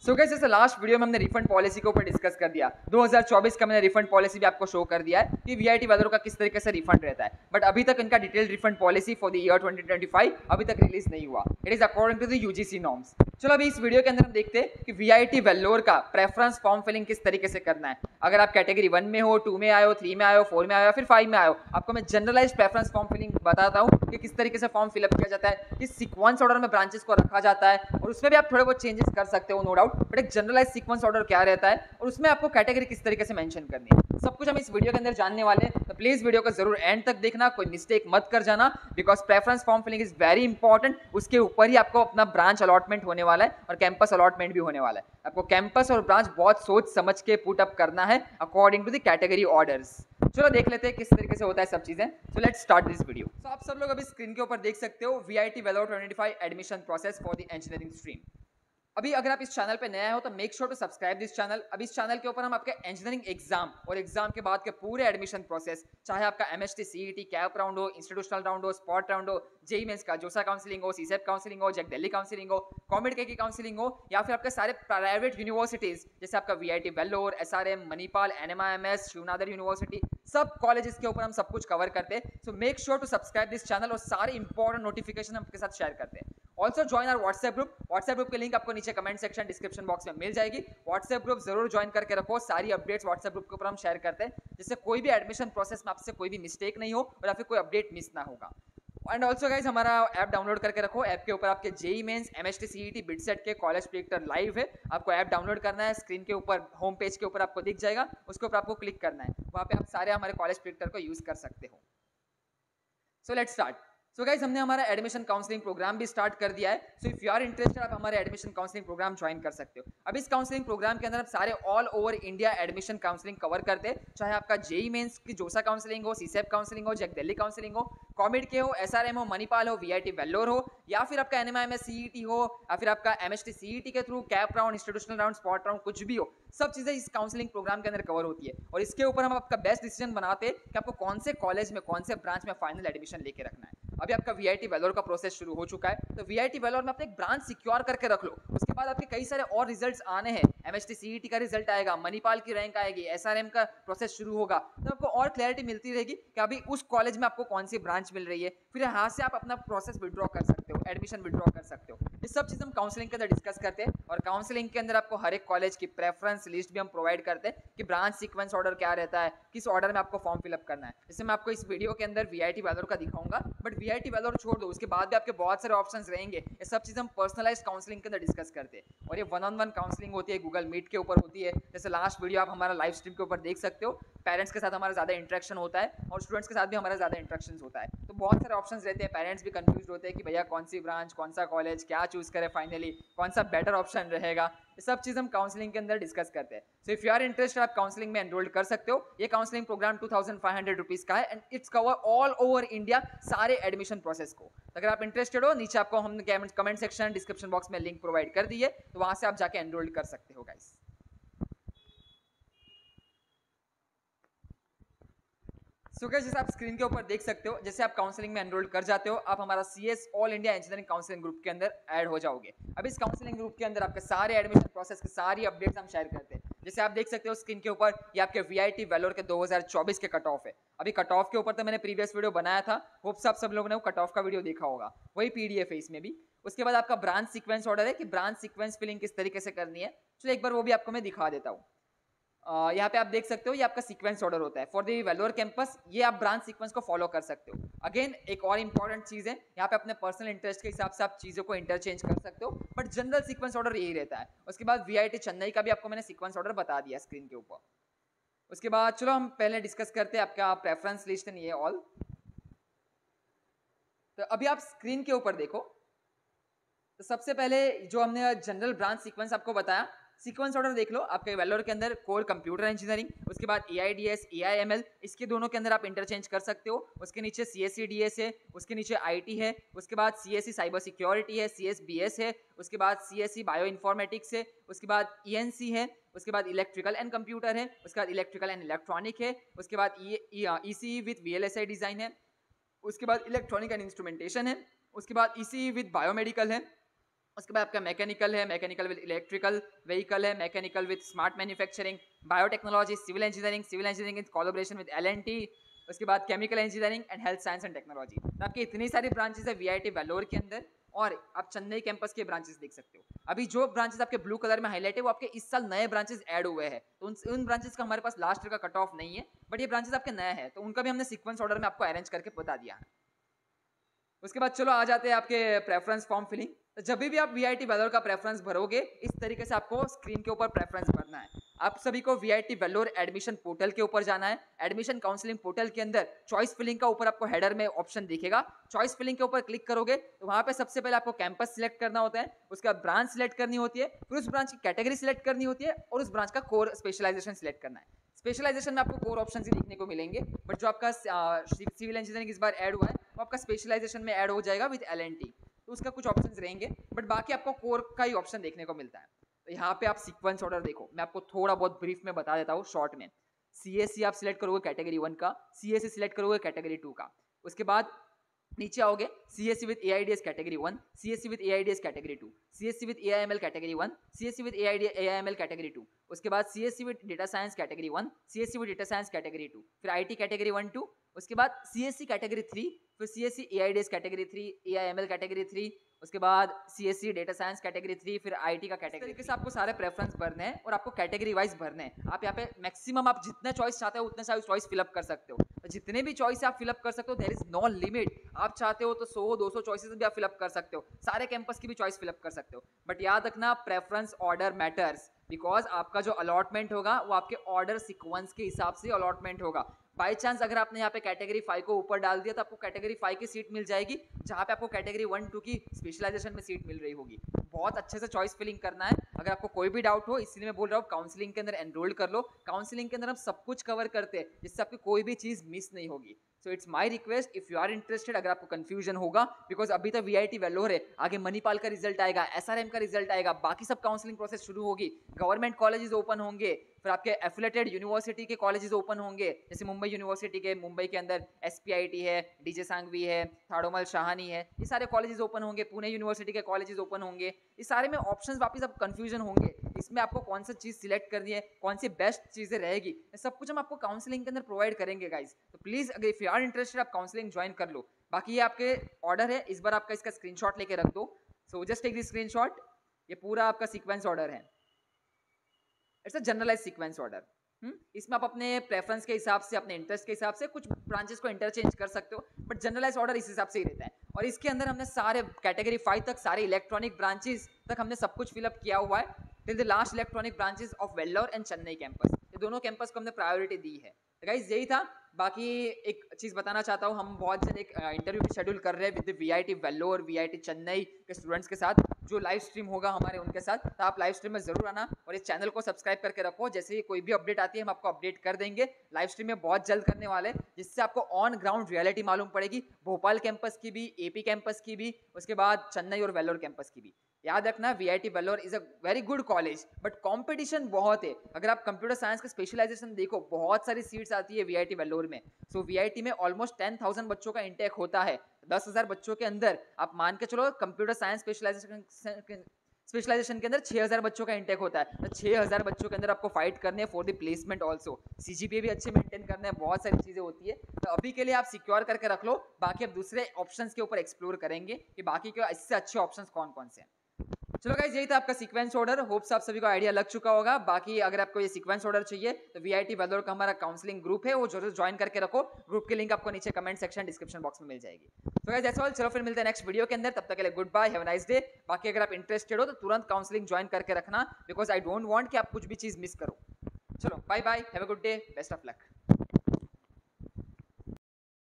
So guys जैसे last video में हमने रिफंड पॉलिसी के ऊपर डिस्कस कर दिया। 2024 का मैंने रिफंड पॉलिसी भी आपको शो कर दिया है कि वीआईटी वालों का किस तरीके से रिफंड रहता है, बट अभी तक इनका detailed refund policy for the year 2025 अभी तक रिलीज नहीं हुआ। It is according to the UGC norms. चलो अभी इस वीडियो के अंदर हम देखते हैं कि वीआईटी वेल्लोर का प्रेफरेंस फॉर्म फिलिंग किस तरीके से करना है। अगर आप कैटेगरी 1 में हो, 2 में आए हो, 3 में आए हो, 4 में आए हो या फिर 5 में आए हो, आपको मैं जनरलाइज प्रेफरेंस फॉर्म फिलिंग बताता हूँ कि किस तरीके से फॉर्म फिलअप किया जाता है, किस सीक्वेंस ऑर्डर में ब्रांचेस को रखा जाता है, और उसमें भी आप थोड़े बहुत चेंजेस कर सकते हो नो डाउट, बट एक जनरलाइज सीक्वेंस ऑर्डर क्या रहता है और उसमें आपको कैटेगरी किस तरीके से मेंशन करनी है, सब कुछ हम इस वीडियो के अंदर जानने वाले हैं। तो प्लीज वीडियो को जरूर एंड तक देखना, कोई मिस्टेक मत कर जाना, because preference form filling is very important. उसके ऊपर ही आपको अपना ब्रांच अलॉटमेंट होने वाला है और कैंपस अलॉटमेंट भी होने वाला है। आपको कैंपस और ब्रांच बहुत सोच समझ के पुट अप करना है according to the category orders. चलो देख लेते हैं किस तरीके से होता है सब चीजें। सो लेट्स स्टार्ट दिस वीडियो। तो आप सब लोग अभी स्क्रीन के ऊपर देख सकते हो VIT Vellore 2025 admission process for the engineering stream. अभी अगर आप इस चैनल पे नया हो तो make sure to subscribe this channel. अभी इस चैनल के ऊपर हम आपके इंजीनियरिंग एग्जाम और एग्जाम के बाद के पूरे एडमिशन प्रोसेस, चाहे आपका एमएसटी, सीईटी, कैप राउंड हो, इंस्टीट्यूशनल राउंड हो, स्पॉट राउंड हो, जेईई मेंस का जोसा काउंसलिंग हो, सीसेट काउंसलिंग हो, जैक दिल्ली काउंसलिंग हो, कॉमेड की काउंसलिंग हो, या फिर आपके सारे प्राइवेट यूनिवर्सिटीज जैसे आपका VIT Vellore, SRM, Manipal, NMIMS, शिवनाथर university, सब कॉलेजेस के ऊपर हम सब कुछ कवर करते हैं। So make sure to subscribe this channel और सारे इंपॉर्टेंट नोटिफिकेशन आपके साथ शेयर करते हैं। Also join our WhatsApp group. WhatsApp group की लिंक आपको नीचे कमेंट सेक्शन, डिस्क्रिप्शन बॉक्स में मिल जाएगी। व्हाट्सएप ग्रुप जरूर ज्वाइन करके रखो, सारी अपडेट्स व्हाट्सएप ग्रुप के ऊपर हम शेयर करते हैं, जिससे कोई भी एडमिशन प्रोसेस में आपसे कोई भी मिस्टेक नहीं हो और या फिर कोई अपडेट मिस ना होगा। एंड ऑल्सो गाइज हमारा ऐप डाउनलोड करके रखो। ऐप के ऊपर आपके JEE mains, MST, CET, BITSAT के कॉलेज प्रेडिक्टर लाइव है। आपको ऐप डाउनलोड करना है, स्क्रीन के ऊपर होम पेज के ऊपर आपको दिख जाएगा, उसके ऊपर आपको क्लिक करना है, वहां पे आप सारे हमारे कॉलेज प्रेडिक्टर को यूज कर सकते हो। So let's start. So guys हमने हमारा एडमिशन काउंसलिंग प्रोग्राम भी स्टार्ट कर दिया है। So if you are interested आप हमारे एडमिशन काउंसलिंग प्रोग्राम ज्वाइन कर सकते हो। अब इस काउंसलिंग प्रोग्राम के अंदर आप सारे all over India admission counselling cover करते हैं, चाहे आपका जेईई मेंस की जोसा काउंसलिंग हो, सीसेप काउंसलिंग हो, जैक दिल्ली काउंसलिंग हो, कॉमेड के हो, एसआरएम हो, मणिपाल हो, वीआईटी वेल्लोर हो, या फिर आपका एनएमआईएमएस सीईटी हो, या फिर आपका एमएसटी सीईटी के through cap round, institutional round, spot round, कुछ भी हो, सब चीजें इस काउंसलिंग प्रोग्राम के अंदर कवर होती है। और इसके ऊपर हम आपका बेस्ट डिसीजन बनाते हैं कि आपको कौन से कॉलेज में, कौन से ब्रांच में फाइनल एडमिशन लेके रखना है। अभी आपका वीआईटी वेल्लोर का प्रोसेस शुरू हो चुका है, तो वीआईटी वेल्लोर में अपने एक ब्रांच सिक्योर करके रख लो। उसके बाद आपके कई सारे और रिजल्ट्स आने हैं। एमएसटी सीईटी का रिजल्ट आएगा, मणिपाल की रैंक आएगी, एसआरएम का प्रोसेस शुरू होगा, तो आपको और क्लैरिटी मिलती रहेगी कि अभी उस कॉलेज में आपको कौन सी ब्रांच मिल रही है। फिर यहाँ से आप अपना प्रोसेस विड्रॉ कर सकते हो, एडमिशन विड्रॉ कर सकते हो। ये सब चीज हम काउंसलिंग के अंदर डिस्कस करते हैं, और काउंसलिंग के अंदर आपको हर एक कॉलेज की प्रेफरेंस लिस्ट भी हम प्रोवाइड करते हैं कि ब्रांच सीक्वेंस ऑर्डर क्या रहता है, किस ऑर्डर में आपको फॉर्म फिलअप करना है। जैसे मैं आपको इस वीडियो के अंदर वीआईटी वेल्लोर का दिखाऊंगा, बट वीआईटी वेल्लोर छोड़ दो, उसके बाद भी आपके बहुत सारे ऑप्शंस रहेंगे। ये सब चीज हम पर्सनलाइज्ड काउंसलिंग के अंदर डिस्कस करते हैं, और ये वन ऑन वन काउंसलिंग होती है, गूगल मीट के ऊपर होती है। जैसे लास्ट वीडियो आप हमारा लाइव स्ट्रीम के ऊपर देख सकते हो, पेरेंट्स के साथ हमारा ज्यादा इंटरेक्शन होता है और स्टूडेंट्स के साथ भी हमारा ज्यादा इंटरेक्शन होता है। तो बहुत सारे ऑप्शंस रहते हैं, पेरेंट्स भी कंफ्यूज होते हैं कि भैया कौन सी ब्रांच, कौन सा कॉलेज, क्या चूज करें, फाइनली कौन सा बेटर ऑप्शन रहेगा। ये सब चीज हम काउंसलिंग के अंदर डिस्कस करते हैं। So if you are interested आप काउंसलिंग में एनरोल कर सकते हो। ये काउंसलिंग प्रोग्राम 2500 रुपीज का है, and its cover all over India सारे एडमिशन प्रोसेस को। अगर आप इंटरेस्टेड हो, नीचे आपको हमने कमेंट सेक्शन, डिस्क्रिप्शन बॉक्स में लिंक प्रोवाइड कर दी है, तो वहां से आप जाके एनरोल कर सकते हो गाइस। सो गाइस जैसे आप स्क्रीन के ऊपर देख सकते हो, जैसे आप काउंसलिंग में एनरोल कर जाते हो, आप हमारा CS all India engineering counselling group के अंदर ऐड हो जाओगे। अब इस काउंसलिंग ग्रुप के अंदर आपके सारे एडमिशन प्रोसेस की सारी अपडेट्स हम शेयर करते हैं। जैसे आप देख सकते हो स्क्रीन के ऊपर, ये आपके वीआईटी वेल्लोर के 2024 के कट ऑफ है। अभी कट ऑफ के ऊपर तो मैंने प्रीवियस वीडियो बनाया था, होप्स आप सब लोगों ने वो कट ऑफ का वीडियो देखा होगा, वही पीडीएफ है इसमें भी। उसके बाद आपका ब्रांच सीक्वेंस ऑर्डर है कि ब्रांच सीक्वेंस फिलिंग किस तरीके से करनी है। चलो एक बार वो भी आपको मैं दिखा देता हूँ। यहाँ पे आप देख सकते हो, ये आपका सीक्वेंस ऑर्डर होता है फॉर द वेल्लोर कैंपस। ये आप ब्रांच सीक्वेंस को फॉलो कर सकते हो। अगेन एक और इंपॉर्टेंट चीज है, यहाँ पे अपने पर्सनल इंटरेस्ट के हिसाब से आप चीजों को इंटरचेंज कर सकते हो, बट जनरल सीक्वेंस ऑर्डर यही रहता है। उसके बाद वीआईटी चेन्नई का भी आपको मैंने सीक्वेंस ऑर्डर बता दिया स्क्रीन के ऊपर। उसके बाद चलो हम पहले डिस्कस करते हैं आपका प्रेफरेंस लिस्ट एंड ये ऑल। तो अभी आप स्क्रीन के ऊपर देखो, तो सबसे पहले जो हमने जनरल ब्रांच सीक्वेंस आपको बताया, सीक्वेंस ऑर्डर देख लो। आपके वेल्लोर के अंदर कोर कंप्यूटर इंजीनियरिंग, उसके बाद एआईडीएस, एआईएमएल, इसके दोनों के अंदर आप इंटरचेंज कर सकते हो। उसके नीचे सीएससी डीएस है, उसके नीचे आईटी है, उसके बाद सीएससी साइबर सिक्योरिटी है, सीएसबीएस है, उसके बाद सीएससी बायो इन्फॉर्मेटिक्स है, उसके बाद ईएनसी है, उसके बाद इलेक्ट्रिकल एंड कंप्यूटर है, उसके बाद इलेक्ट्रिकल एंड इलेक्ट्रॉनिक है, उसके बाद ईसीई विद वीएलएसआई डिजाइन है, उसके बाद इलेक्ट्रॉनिक एंड इंस्ट्रूमेंटेशन है, उसके बाद ईसीई विद बायोमेडिकल है, उसके बाद आपका मैकेनिकल है, मैकेनिकल विद इलेक्ट्रिकल व्हीकल है, mechanical with smart manufacturing, biotechnology, civil engineering in collaboration with L&T, उसके बाद chemical engineering and health science and technology. तो आपकी इतनी सारी ब्रांचेस है वीआईटी वेल्लोर के अंदर, और आप चेन्नई कैंपस के ब्रांचेस देख सकते हो। अभी जो ब्रांचेस आपके ब्लू कलर में हाईलाइट है वो आपके इस साल नए ब्रांचेस ऐड हुए हैं, तो उन ब्रांचेस का हमारे पास लास्ट ईयर का कट ऑफ नहीं है, बट ये ब्रांचेस आपके नए हैं, तो उनका भी हमने सीक्वेंस ऑर्डर में आपको अरेंज करके बता दिया है। उसके बाद चलो आ जाते हैं आपके प्रेफरेंस फॉर्म फिलिंग। तो जब भी आप वीआईटी वेल्लोर का प्रेफरेंस भरोगे, इस तरीके से आपको स्क्रीन के ऊपर प्रेफरेंस भरना है। आप सभी को वीआईटी वेल्लोर एडमिशन पोर्टल के ऊपर जाना है। एडमिशन काउंसलिंग पोर्टल के अंदर चॉइस फिलिंग का ऊपर आपको हेडर में ऑप्शन दिखेगा। चॉइस फिलिंग के ऊपर क्लिक करोगे तो वहां पे सबसे पहले आपको कैंपस सिलेक्ट करना होता है, उसके बाद ब्रांच सिलेक्ट करनी होती है, फिर उस ब्रांच की कैटेगरी सिलेक्ट करनी होती है, और उस ब्रांच का कोर स्पेशलाइजेशन सिलेक्ट करना है। स्पेशलाइजेशन में आपको कोर ऑप्शन ही देखने को मिलेंगे, बट जो आपका सिविल इंजीनियरिंग इस बार ऐड हुआ है वो आपका स्पेशलाइजेशन में ऐड हो जाएगा विद L&T, तो उसका कुछ ऑप्शंस रहेंगे, बट बाकी आपको कोर का ही ऑप्शन देखने को मिलता है। तो यहाँ पे आप सीक्वेंस ऑर्डर देखो, मैं आपको थोड़ा बहुत ब्रीफ में बता देता हूँ शॉर्ट में। CSC आप सिलेक्ट करोगे कैटेगरी 1 का, CSC सिलेक्ट करोगे कैटेगरी 2 का, उसके बाद नीचे आओगे CSC with AIDS category 1, CSC with AIDS category 2, CSC with AIML category 1, CSC with AIML category 2, उसके बाद CSC with data science category 1, CSC with data science category 2, फिर IT कैटेगरी 1 2, उसके बाद CSC कैटेगरी 3, फिर CSC AIDS category 3, AIML category 3, उसके बाद CSC data science category 3, फिर IT का कैटेगरी। तरीके से आपको सारे प्रेफरेंस भरने हैं और आपको कैटेगरी वाइज भरने हैं। आप यहाँ पे मैक्सिमम आप जितने चॉइस चाहते हो उतने सारे चॉइस फिलअप कर सकते हो, तो जितने भी चॉइस आप फिलअप कर सकते हो, देयर इज नो लिमिट। आप चाहते हो तो 100-200 चॉइसेस भी आप फिलअप कर सकते हो, सारे कैंपस की भी चॉइस फिलअप कर सकते हो, बट याद रखना प्रेफरेंस ऑर्डर मैटर्स, बिकॉज आपका जो अलॉटमेंट होगा वो आपके ऑर्डर सीक्वेंस के हिसाब से अलॉटमेंट होगा। बाई चांस अगर आपने यहाँ पे कैटेगरी 5 को ऊपर डाल दिया तो आपको कैटेगरी 5 की सीट मिल जाएगी, जहाँ पे आपको कैटेगरी 1-2 की स्पेशलाइजेशन में सीट मिल रही होगी। बहुत अच्छे से चॉइस फिलिंग करना है। अगर आपको कोई भी डाउट हो, इसलिए मैं बोल रहा हूँ काउंसलिंग के अंदर एनरोल कर लो। काउंसलिंग के अंदर हम सब कुछ कवर करते हैं, जिससे आपकी कोई भी चीज़ मिस नहीं होगी। So it's my request, if you are interested, अगर आपको कंफ्यूजन होगा, बिकॉज अभी तो वीआईटी वेल्लोर है, आगे मणिपाल का रिजल्ट आएगा, SRM का रिजल्ट आएगा, बाकी सब काउंसलिंग प्रोसेस शुरू होगी, गवर्नमेंट कॉलेजेस ओपन होंगे, फिर आपके एफिलेटेड यूनिवर्सिटी के कॉलेजेस ओपन होंगे, जैसे मुंबई यूनिवर्सिटी के, मुंबई के अंदर SPIT है, DJ सांघवी है, थाडोमल शाहानी है, ये सारे कॉलेजेस ओपन होंगे, पुणे यूनिवर्सिटी के कॉलेजेस ओपन होंगे। इस सारे में ऑप्शंस वापस अब कंफ्यूजन होंगे, इसमें आपको कौन सा चीज़ सिलेक्ट करनी है, कौन सी बेस्ट चीज़ें रहेगी, सब कुछ हम आपको काउंसलिंग के अंदर प्रोवाइड करेंगे गाइज। तो प्लीज़ अगर इफ यू आर इंटरेस्टेड आप काउंसलिंग ज्वाइन कर लो। बाकी ये आपके ऑर्डर है, इस बार आपका इसका स्क्रीनशॉट लेके रख दो। So just take this screenshot, ये पूरा आपका सीक्वेंस ऑर्डर है। It's a generalise sequence order. इसमें आप अपने प्रेफरेंस के हिसाब से, अपने इंटरेस्ट के हिसाब से कुछ ब्रांचेस को इंटरचेंज कर सकते हो, बट जनरलाइज ऑर्डर इस हिसाब से ही रहता है। और इसके अंदर हमने सारे कैटेगरी 5 तक, सारे इलेक्ट्रॉनिक ब्रांचेस तक हमने सब कुछ फिलअप किया हुआ है, till the last electronic branches of Vellore and Chennai campus. ये दोनों कैंपस को हमने प्रायोरिटी दी है। तो गाइज यही था। बाकी एक चीज़ बताना चाहता हूँ, हम बहुत जल्द एक इंटरव्यू भी शेड्यूल कर रहे हैं with VIT Vellore, VIT Chennai के स्टूडेंट्स के साथ, जो लाइव स्ट्रीम होगा हमारे उनके साथ। तो आप लाइव स्ट्रीम में जरूर आना और इस चैनल को सब्सक्राइब करके रखो, जैसे ही कोई भी अपडेट आती है हम आपको अपडेट कर देंगे। लाइव स्ट्रीम में बहुत जल्द करने वाले हैं, जिससे आपको ऑन ग्राउंड रियलिटी मालूम पड़ेगी, भोपाल कैंपस की भी, AP कैंपस की भी, उसके बाद चेन्नई और वेल्लोर कैंपस की भी। याद रखना VIT Vellore is a very good college, but competition बहुत है। अगर आप कंप्यूटर साइंस का स्पेशलाइजेशन देखो, बहुत सारी सीट्स आती है वीआईटी वेल्लोर में। सो वीआईटी में ऑलमोस्ट 10,000 बच्चों का इंटेक होता है। 10,000 बच्चों के अंदर आप मान के चलो कंप्यूटर साइंस स्पेशलाइजेशन के अंदर 6,000 बच्चों का इंटेक होता है। तो 6,000 बच्चों के अंदर आपको फाइट करने हैं for the placement also. CGPA भी अच्छे मेंटेन करने हैं, बहुत सारी चीज़ें होती है। तो अभी के लिए आप सिक्योर करके रख लो, बाकी अब दूसरे ऑप्शंस के ऊपर एक्सप्लोर करेंगे कि बाकी के इससे अच्छे ऑप्शंस कौन कौन से हैं। चलो गाइस, यही था आपका सीक्वेंस ऑर्डर। होप्स आप सभी को आइडिया लग चुका होगा। बाकी अगर आपको ये सीक्वेंस ऑर्डर चाहिए तो वीआईटी वेल्लोर का हमारा काउंसलिंग ग्रुप है, वो जरूर ज्वाइन करके रखो। ग्रुप की लिंक आपको नीचे कमेंट सेक्शन, डिस्क्रिप्शन बॉक्स में मिल जाएगी। तो गाइस दैट्स ऑल, चलो फिर मिलते हैं नेक्स्ट वीडियो के अंदर। तब तक के लिए good bye, have a nice day. बाकी अगर आप इंटरेस्टेड हो तो तुरंत काउंसलिंग ज्वाइन करके रखना, बिकॉज आई डोंट वांट कि आप कुछ भी चीज़ मिस करो। चलो bye bye, have a good day, best of luck.